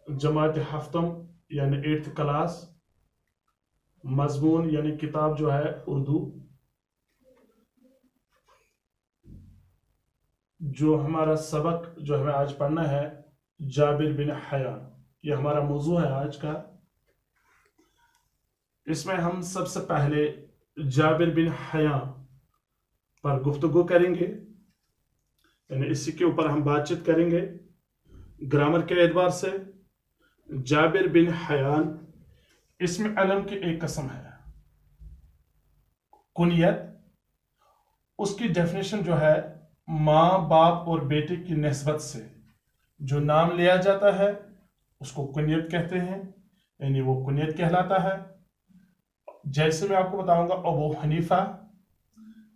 जमात हफ्तम यानी 8th class, मजमून यानी किताब जो है उर्दू। जो हमारा सबक जो हमें आज पढ़ना है जाबिर बिन हयान, ये हमारा मौजू है आज का। इसमें हम सबसे पहले जाबिर बिन हयान पर गुफ्तगू करेंगे, यानी इसी के ऊपर हम बातचीत करेंगे ग्रामर के एतबार से। जाबिर बिन हयान, इसमें अलम की एक कसम है, कुनियत। उसकी डेफिनेशन जो है माँ बाप और बेटे की निस्बत से जो नाम लिया जाता है उसको कुनियत कहते हैं, यानी वो कुनियत कहलाता है। जैसे मैं आपको बताऊंगा अबू हनीफा,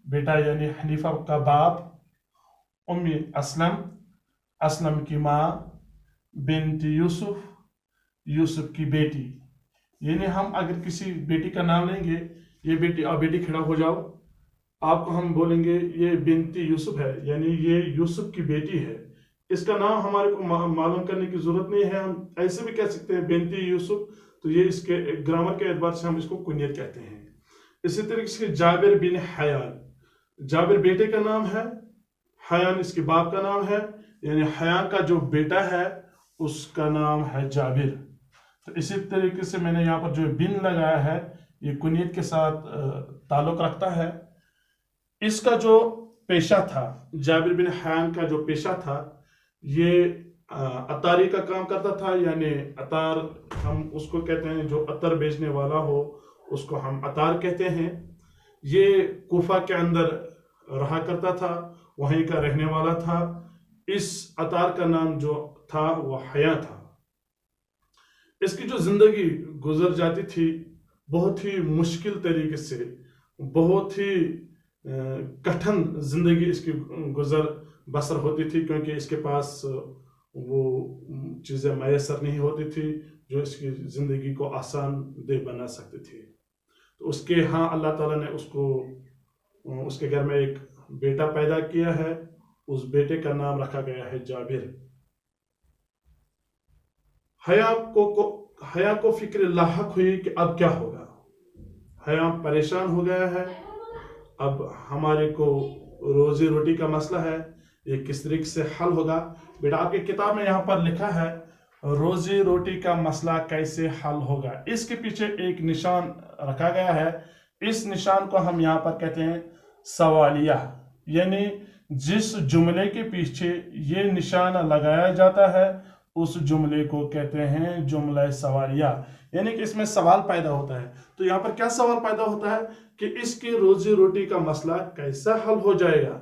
बेटा यानी हनीफा का बाप, उम्मी असलम, असलम की माँ, बिन्त यूसुफ, यूसुफ की बेटी। यानी हम अगर किसी बेटी का नाम लेंगे, ये बेटी, आप बेटी खड़ा हो जाओ, आपको हम बोलेंगे ये बिन्ती यूसुफ है, यानी ये यूसुफ की बेटी है। इसका नाम हमारे को मालूम करने की जरूरत नहीं है, हम ऐसे भी कह सकते हैं बिन्ती यूसुफ, तो ये इसके ग्रामर के एतबार से हम इसको कुनियत कहते हैं। इसी तरीके से जाबिर बिन हयान, जाबिर बेटे का नाम है, हयान इसके बाप का नाम है, यानी हयान का जो बेटा है उसका नाम है जाबिर। तो इसी तरीके से मैंने यहाँ पर जो बिन लगाया है ये कुनियत के साथ ताल्लुक रखता है। इसका जो पेशा था, जाबिर बिन हयान का जो पेशा था, ये अतारी का काम करता था, यानी अतार हम उसको कहते हैं, जो अतर बेचने वाला हो उसको हम अतार कहते हैं। ये कूफा के अंदर रहा करता था, वहीं का रहने वाला था। इस अतार का नाम जो था वो हया था। इसकी जो जिंदगी गुजर जाती थी बहुत ही मुश्किल तरीके से, बहुत ही कठिन जिंदगी इसकी गुजर बसर होती थी, क्योंकि इसके पास वो चीज़ें मैसर नहीं होती थी जो इसकी ज़िंदगी को आसान दे बना सकती थी। तो उसके यहाँ अल्लाह ताला ने उसके घर में एक बेटा पैदा किया है, उस बेटे का नाम रखा गया है जाबिर। हया को फिक्र लाहक हुई कि अब क्या होगा। हया परेशान हो गया है, अब हमारे को रोजी रोटी का मसला है, ये किस तरीके से हल होगा। बेटा आपकी किताब में यहाँ पर लिखा है रोजी रोटी का मसला कैसे हल होगा, इसके पीछे एक निशान रखा गया है। इस निशान को हम यहाँ पर कहते हैं सवालिया, यानी जिस जुमले के पीछे ये निशान लगाया जाता है उस जुमले को कहते हैं जुमला सवालिया, यानी कि इसमें सवाल पैदा होता है। तो यहाँ पर क्या सवाल पैदा होता है कि इसकी रोजी रोटी का मसला कैसा हल हो जाएगा।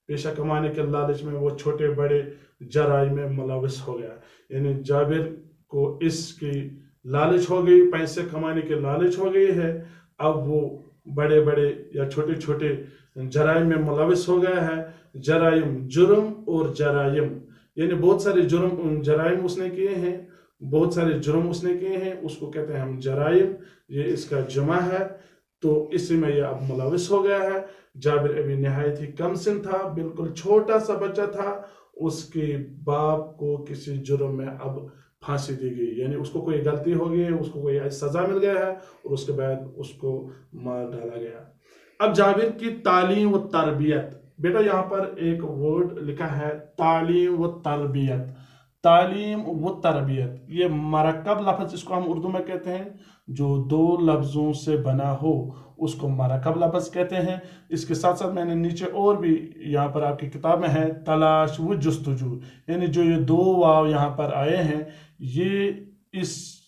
पेशा कमाने के लालच में वो छोटे बड़े जराइम में मुलविस हो गया, यानी जाबिर को इसकी लालच हो गई, पैसे कमाने की लालच हो गई है। अब वो बड़े बड़े या छोटे छोटे जराइम में मुलविस हो गया है। जराइम, जुर्म और जराइम, यानी बहुत सारे जराइम उसने किए हैं, बहुत सारे जुर्म उसने किए हैं, उसको कहते हैं हम जराइम, ये इसका जमा है। तो इसी में ये अब मुलविस हो गया है। जाबिर अभी नहायत ही कम सिन था, बिल्कुल छोटा सा बच्चा था। उसके बाप को किसी जुर्म में अब फांसी दी गई, यानी उसको कोई गलती हो गई, उसको कोई सजा मिल गया है और उसके बाद उसको मार डाला गया। अब जाबिर की तालीम व तरबियत, बेटा यहाँ पर एक वर्ड लिखा है तालीम व तरबियत। तालीम व तरबियत ये मरकब लफ्ज़, इसको हम उर्दू में कहते हैं, जो दो लफ्ज़ों से बना हो उसको मरकब लफ्ज़ कहते हैं। इसके साथ साथ मैंने नीचे और भी यहाँ पर आपकी किताब में है तलाश व जुस्तजू, यानी जो ये दो वाव यहाँ पर आए हैं ये इस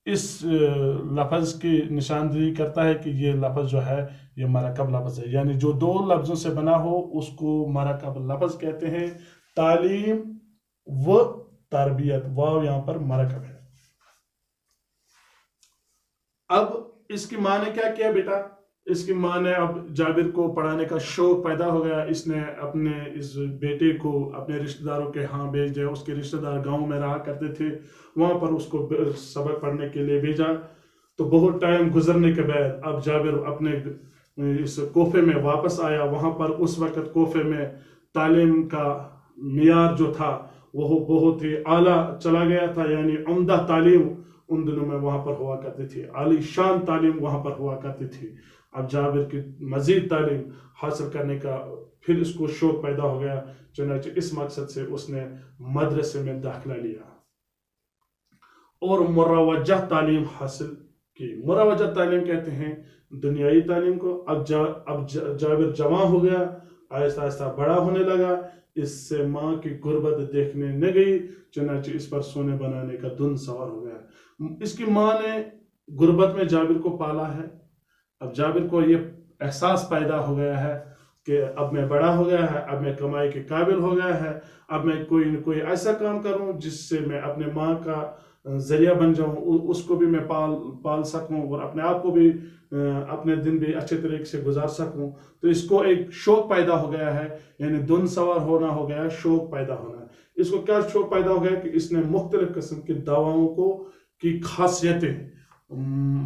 लफ्ज़ की निशानदेही करता है कि ये लफ्ज़ जो है ये मरकब लफ्ज़ है, यानी जो दो लफ्ज़ों से बना हो उसको मरकब लफ्ज़ कहते हैं। तालीम व तरबियत, वाव यहाँ पर मरकब है। अब इसकी माँ ने क्या किया बेटा, इसकी माँ ने अब जाबिर को पढ़ाने का शौक पैदा हो गया। इसने अपने इस बेटे को अपने रिश्तेदारों के यहाँ भेज दिया। उसके रिश्तेदार गांव में रहा करते थे, वहां पर उसको सबक पढ़ने के लिए भेजा। तो बहुत टाइम गुजरने के बाद अब जाबिर अपने इस कोफे में वापस आया। वहां पर उस वक्त कोफे में तालीम का मियार जो था वो बहुत ही आला चला गया था, यानी उम्दा तालीम उन दिनों में वहाँ पर हुआ करती थी, आली शान तालीम वहाँ पर हुआ करती थी। अब जाबिर की मजीद तालीम हासिल करने का फिर इसको शौक पैदा हो गया, चुनांचे इस मकसद से उसने मदरसे में दाखिला लिया और मुरवज्जा तालीम हासिल की। मुरवज्जा तालीम कहते हैं दुनियाई तालीम को। अब जाबिर जवान हो गया, आहिस्ता आहिस्ता बड़ा होने लगा, इससे माँ की गुर्बत देखने न गई, चुनांचे इस पर सोने बनाने का धुन सवार हो गया। इसकी माँ ने गुर्बत में जाबिर को पाला है। अब जाबिर को ये एहसास पैदा हो गया है कि अब मैं बड़ा हो गया है, अब मैं कमाई के काबिल हो गया है, अब मैं कोई न कोई ऐसा काम करूं जिससे मैं अपने माँ का जरिया बन जाऊं, उसको भी मैं पाल सकूं और अपने आप को भी अपने दिन भी अच्छे तरीके से गुजार सकूं। तो इसको एक शौक पैदा हो गया है, यानी धुन सवार होना हो गया, शौक पैदा होना। इसको क्या शौक पैदा हो गया कि इसने मुख्तलिफ किस्म की दवाओं को की खासियतें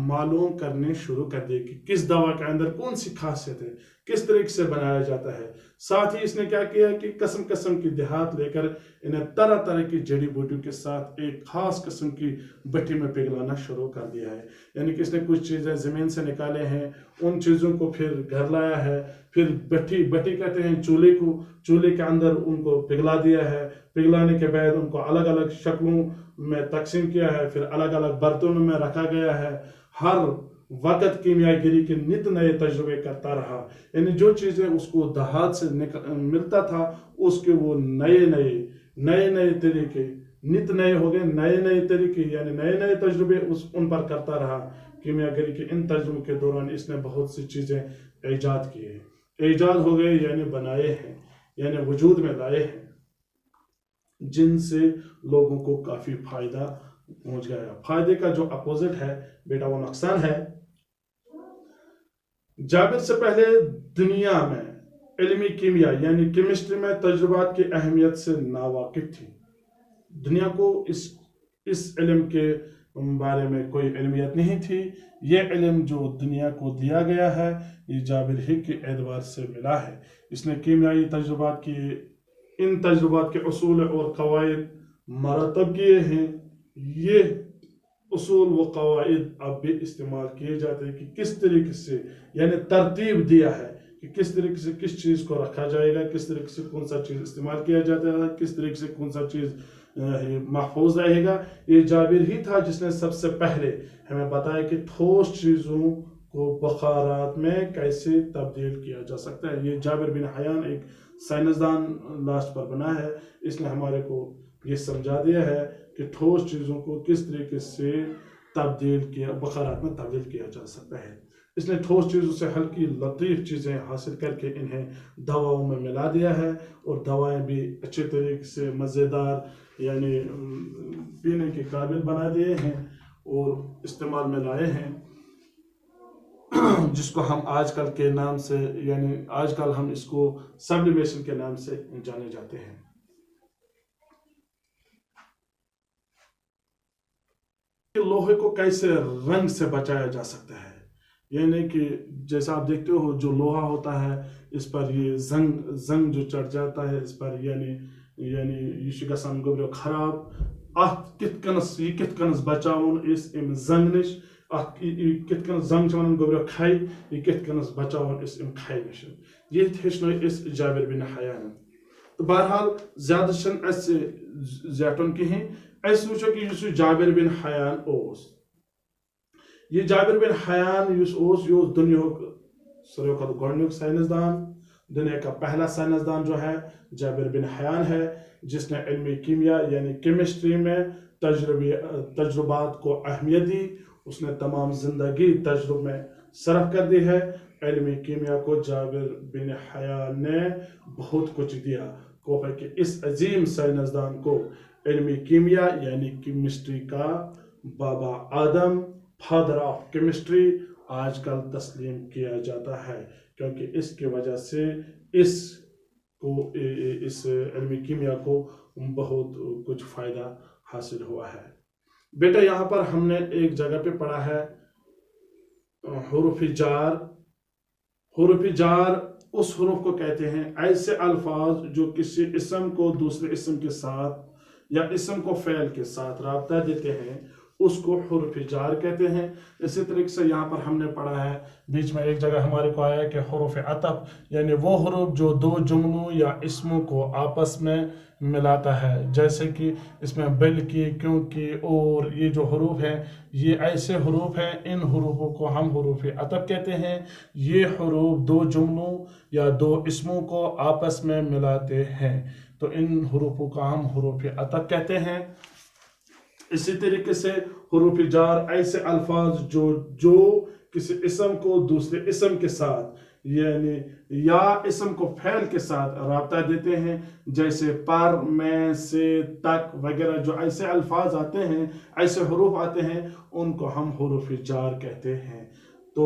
मालूम करने शुरू कर दी कि किस दवा के अंदर कौन सी खासियत है, किस तरीके से बनाया जाता है। साथ ही इसने क्या किया कि किस्म किस्म की देहात लेकर इन्हें तरह तरह की जड़ी बूटियों के साथ एक खास किस्म की भट्टी में पिघलाना शुरू कर दिया है। यानी कि इसने कुछ चीज़ें ज़मीन से निकाले हैं, उन चीज़ों को फिर घर लाया है, फिर भट्टी कहते हैं चूल्हे को, चूल्हे के अंदर उनको पिघला दिया है। पिघलाने के बाद उनको अलग अलग शक्लों में तकसीम किया है, फिर अलग अलग बर्तनों में रखा गया है। हर वक्त कीमियागिरी के नित नए तजुर्बे करता रहा, यानी जो चीज़ें उसको देहात से मिलता था उसके वो नए तरीके नित नए हो गए, नए तरीके यानी नए तजुर्बे उन पर करता रहा। कीमियागिरी के इन तजुर्बों के दौरान इसने बहुत सी चीज़ें ईजाद की है, ईजाद हो गए यानी बनाए हैं, यानी वजूद में लाए हैं, जिनसे लोगों को काफ़ी फायदा पहुंच गया। फायदे का जो अपोजिट है बेटा वो नुकसान है। जाबिर से पहले दुनिया में इल्मी कीमिया यानी केमिस्ट्री में तजुर्बात की अहमियत से नावाकिफ थी। दुनिया को इस इल्म के बारे में कोई इल्मियत नहीं थी। ये इल्म जो दुनिया को दिया गया है ये जाबिर ही के एतबार से मिला है। इसने कीमियाई तजुर्बात की, इन तजुर्बात के उसूल और कवायद मरतब किए हैं। ये उसूल व कवायद अब भी इस्तेमाल किए जाते हैं कि किस तरीके से, यानी तरतीब दिया है कि किस तरीके से किस चीज़ को रखा जाएगा, किस तरीके से कौन सा चीज़ इस्तेमाल किया जाता है, किस तरीके से कौन सा चीज़ महफूज रहेगा। ये जाबिर ही था जिसने सबसे पहले हमें बताया कि ठोस चीज़ों को बुखारात में कैसे तब्दील किया जा सकता है। ये जाबिर बिन हयान एक साइंसदान लास्ट पर बना है, इसने हमारे को ये समझा दिया है कि ठोस चीज़ों को किस तरीके से बुखारात में तब्दील किया जा सकता है। इसने ठोस चीज़ों से हल्की लतीफ़ चीज़ें हासिल करके इन्हें दवाओं में मिला दिया है और दवाएं भी अच्छे तरीके से मज़ेदार यानी पीने के काबिल बना दिए हैं और इस्तेमाल में लाए हैं, जिसको हम आजकल के नाम से यानी आजकल हम इसको सब्लिमेशन के नाम से जाने जाते हैं। लोहे को कैसे रंग से बचाया जा सकता है, यानी कि जैसा आप देखते हो जो लोहा होता है इस पर ये जंग जो चढ़ जाता है इस पर, यानी ये छ गसान गोब्रो खराब। अत कित कनस बचावन इस इम जंग निश, अत कित कनस जंग वन गोब्रो खाई, ये कित कनस बचावन इस इम खाई निश। ये हेचन इस जाबिर बिन हयान। तो बहरहाल ज्यादा ज़्याटन कहें, वो कि जाबिर बिन हयान ओस, ये जाबिर बिन हयान ये दुनिया सारे गोडनुक साइंसदान, दुनिया का पहला साइंसदान जो है जाबिर बिन हयान है, जिसने इल्मी कीमिया यानी केमिस्ट्री में तजुर्बात को अहमियत दी। उसने तमाम जिंदगी तजुर्बे में सर्फ कर दी है। इल्मी कीमिया को जाबिर बिन हयान ने बहुत कुछ दिया। कोफे के इस अजीम साइंसदान को इल्मी कीमिया यानी केमिस्ट्री का बाबा आदम, फादर ऑफ केमिस्ट्री आजकल तस्लीम किया जाता है, क्योंकि इसके वजह से इस इल्मी कीमिया को बहुत कुछ फ़ायदा हासिल हुआ है। बेटा यहाँ पर हमने एक जगह पे पढ़ा है हुरूफ जार। हुरूफ जार उस हुरूफ को कहते हैं ऐसे अल्फाज जो किसी इसम को दूसरे इसम के साथ या इसम को फ़ेल के साथ राब्ता देते हैं उसको हुरूफ जार कहते हैं। इसी तरीके से यहाँ पर हमने पढ़ा है, बीच में एक जगह हमारे को आया कि हुरूफ अतफ यानी वो हुरूफ जो दो जुमलों या इसमों को आपस में मिलाता है, जैसे कि इसमें बल्कि, क्योंकि, और ये जो हुरूफ हैं ये ऐसे हुरूफ हैं, इन हुरूफों को हम हुरूफ अतफ कहते हैं। ये हुरूफ दो जुमलों या दो इसमों को आपस में मिलाते हैं, तो इन हुरूफों को हम हुरूफ अतफ कहते हैं। इसी तरीके से हुरूफ जार ऐसे अल्फाज जो किसी इसम को दूसरे इसम के साथ यानी या इसम को फ़ेल के साथ राब्ता देते हैं, जैसे पर, में, से, तक वगैरह जो ऐसे अल्फाज आते हैं, ऐसे हुरूफ आते हैं, उनको हम हुरूफ जार कहते हैं। तो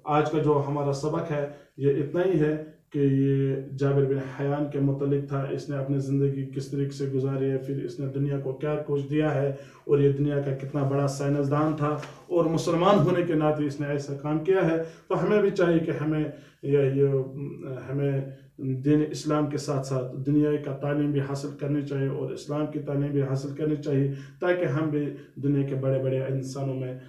आज का जो हमारा सबक है ये इतना ही है कि ये जाबिर बिन हयान के मुतलिक था, इसने अपनी ज़िंदगी किस तरीके से गुजारी है, फिर इसने दुनिया को क्या कुछ दिया है और ये दुनिया का कितना बड़ा साइंसदान था और मुसलमान होने के नाते इसने ऐसा काम किया है। तो हमें भी चाहिए कि हमें दीन इस्लाम के साथ साथ दुनिया का तालीम भी हासिल करनी चाहिए और इस्लाम की तालीम भी हासिल करनी चाहिए, ताकि हम भी दुनिया के बड़े बड़े इंसानों में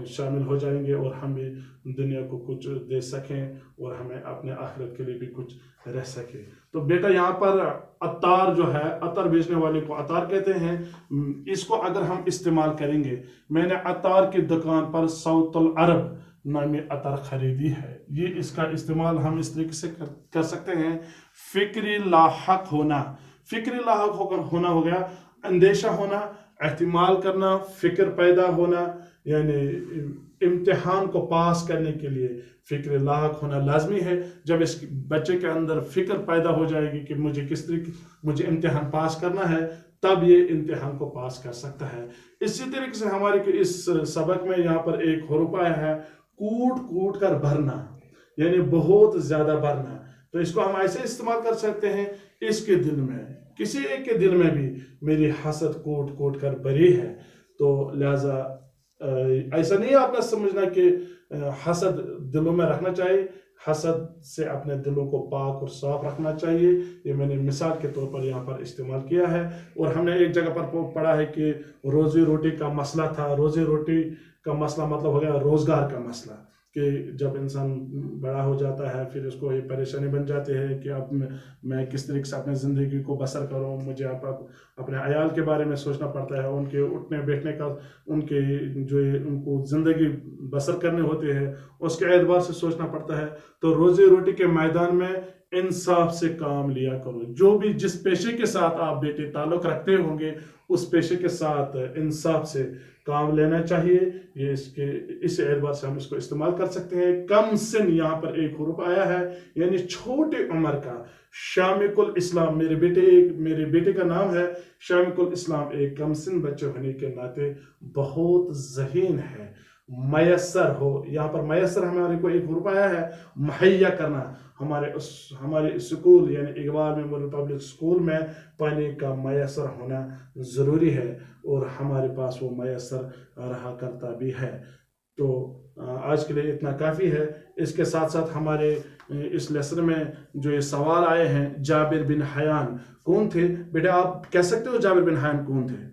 शामिल हो जाएंगे और हम भी दुनिया को कुछ दे सकें और हमें अपने आखिरत के लिए भी कुछ रह सके। तो बेटा यहाँ पर अतार जो है, अतर बेचने वाले को अतार कहते हैं। इसको अगर हम इस्तेमाल करेंगे, मैंने अतार की दुकान पर सऊतुल अरब नामी अतर खरीदी है, ये इसका इस्तेमाल हम इस तरीके से कर सकते हैं। फिक्री लाहक होना, फिक्री लाहक होना हो गया अंदेशा होना, एहतिमाल करना, फिक्र पैदा होना, यानी इम्तिहान को पास करने के लिए फिक्र लाहक होना लाजमी है। जब इस बच्चे के अंदर फिक्र पैदा हो जाएगी कि मुझे किस तरीके मुझे इम्तिहान पास करना है, तब ये इम्तिहान को पास कर सकता है। इसी तरीके से हमारे इस सबक में यहाँ पर एक हुरूफ आया है, कूट कूट कर भरना, यानी बहुत ज्यादा भरना। तो इसको हम ऐसे इस्तेमाल कर सकते हैं, इसके दिल में, किसी एक के दिल में भी मेरी हसद कूट कूट कर भरी है। तो लिहाजा ऐसा नहीं आपने समझना कि हसद दिलों में रखना चाहिए, हसद से अपने दिलों को पाक और साफ रखना चाहिए। ये मैंने मिसाल के तौर पर यहाँ पर इस्तेमाल किया है। और हमने एक जगह पर पढ़ा है कि रोजी रोटी का मसला था। रोजी रोटी का मसला मतलब हो गया रोजगार का मसला, कि जब इंसान बड़ा हो जाता है फिर उसको ये परेशानी बन जाती है कि अब मैं किस तरीके से अपनी ज़िंदगी को बसर करूं, मुझे अब अपने अयाल के बारे में सोचना पड़ता है, उनके उठने बैठने का, उनके जो उनको ज़िंदगी बसर करने होते हैं उसके एतबार से सोचना पड़ता है। तो रोज़ी रोटी के मैदान में इंसाफ से काम लिया करो। जो भी जिस पेशे के साथ आप बेटे ताल्लुक़ रखते होंगे उस पेशे के साथ इंसाफ से काम लेना चाहिए। ये इस एतबार से हम इसको इस्तेमाल कर सकते हैं। कम सिन यहाँ पर एक हुरूफ आया है, यानी छोटे उम्र का। शामिकुल इस्लाम, मेरे बेटे का नाम है शामिकुल इस्लाम, एक कम सिन बच्चे होने के नाते बहुत ज़हीन है। मयसर हो, यहाँ पर मयसर हमारे को एक हुरूफ आया है, मुहैया करना। हमारे स्कूल यानी इकबाल मेमोरियल पब्लिक स्कूल में पानी का मयसर होना ज़रूरी है और हमारे पास वो मयसर रहा करता भी है। तो आज के लिए इतना काफ़ी है। इसके साथ साथ हमारे इस लेसन में जो ये सवाल आए हैं, जाबिर बिन हयान कौन थे? बेटा आप कह सकते हो जाबिर बिन हयान कौन थे?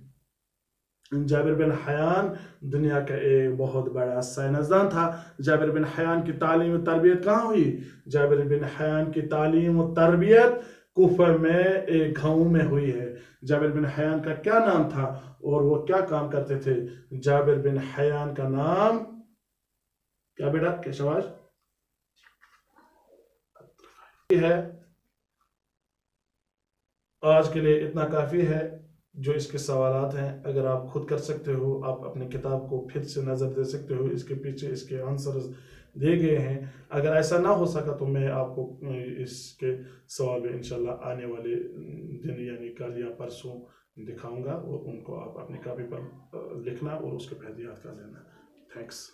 जाबिर बिन हयान दुनिया का एक बहुत बड़ा साइंसदान था। जाबिर बिन हयान की तालीम और तरबियत कहाँ हुई? जाबिर बिन हयान की तालीम और तरबियत कूफा में एक गाँव में हुई है। जाबिर बिन हयान का क्या नाम था और वो क्या काम करते थे? जाबिर बिन हयान का नाम क्या बेटा? क्या शबाश है। आज के लिए इतना काफ़ी है। जो इसके सवालात हैं अगर आप खुद कर सकते हो, आप अपनी किताब को फिर से नज़र दे सकते हो, इसके पीछे इसके आंसर्स दिए गए हैं। अगर ऐसा ना हो सका तो मैं आपको इसके सवाल भी इंशाल्लाह आने वाले दिन यानी कल या परसों दिखाऊंगा और उनको आप अपनी कॉपी पर लिखना और उसके पहले याद कर लेना। थैंक्स।